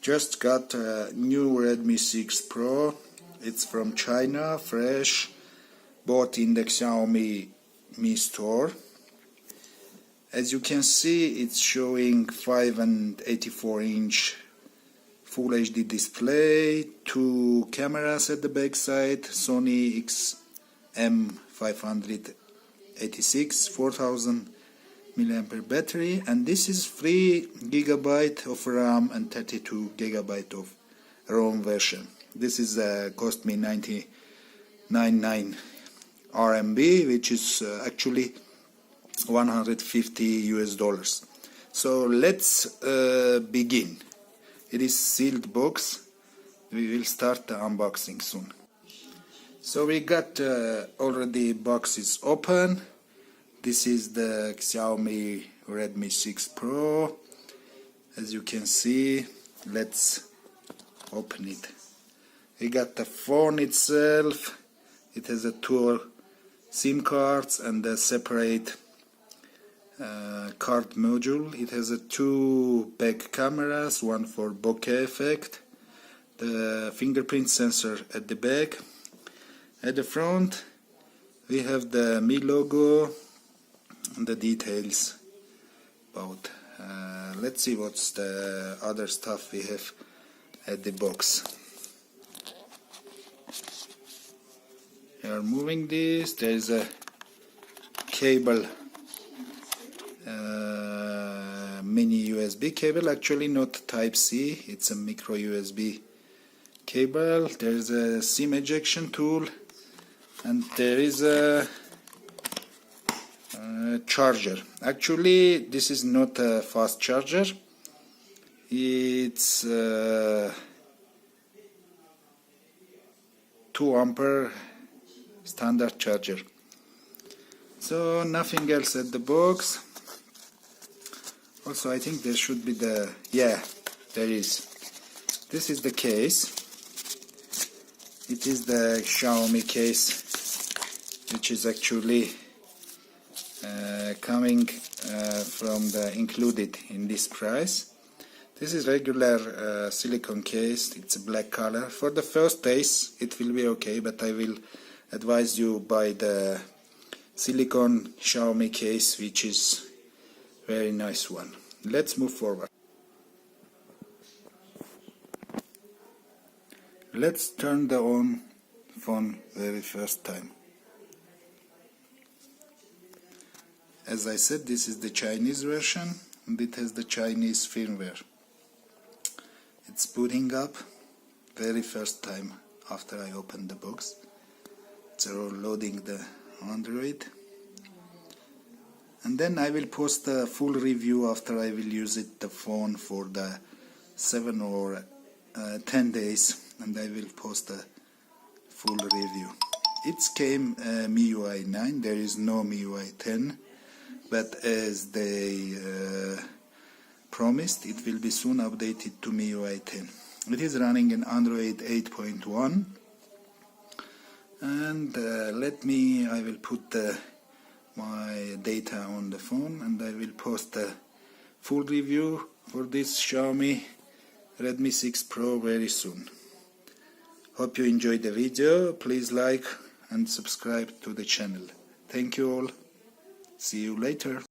Just got a new Redmi 6 Pro. It's from China, fresh, bought in the Xiaomi Mi store. As you can see, it's showing 5.84-inch Full HD display, 2 cameras at the back side, Sony XM586, 4000 mAh battery, and this is 3 GB of RAM and 32 GB of ROM version. This is cost me 99 RMB, which is actually $150. So let's begin. It is sealed box. We will start the unboxing soon. So we got already boxes open. This is the Xiaomi Redmi 6 Pro. As you can see, let's open it. We got the phone itself. It has a 2 SIM cards and a separate card module. It has 2 back cameras, one for bokeh effect, the fingerprint sensor at the back. At the front we have the Mi logo and the details about. Let's see what's the other stuff we have at the box. We are moving this. There is a cable, mini USB cable, actually not type C, it's a micro USB cable. There is a SIM ejection tool, and there is a charger. Actually this is not a fast charger, it's 2 ampere standard charger. So nothing else at the box. Also, I think there should be there is. This is the case. It is the Xiaomi case, which is actually coming from the included in this price. This is regular silicone case. It's a black color. For the first taste it will be okay, but I will advise you buy the silicone Xiaomi case, which is very nice one. Let's move forward. Let's turn the on phone very first time. As I said, this is the Chinese version and it has the Chinese firmware. It's booting up very first time after I open the box. It's loading the Android. And then I will post a full review after I will use the phone for the 7 or 10 days, and I will post a full review. It came MIUI 9, there is no MIUI 10, but as they promised, it will be soon updated to MIUI 10. It is running in Android 8.1, and I will put my data on the phone, and I will post a full review for this Xiaomi Redmi 6 Pro very soon. Hope you enjoyed the video. Please like and subscribe to the channel. Thank you all. See you later.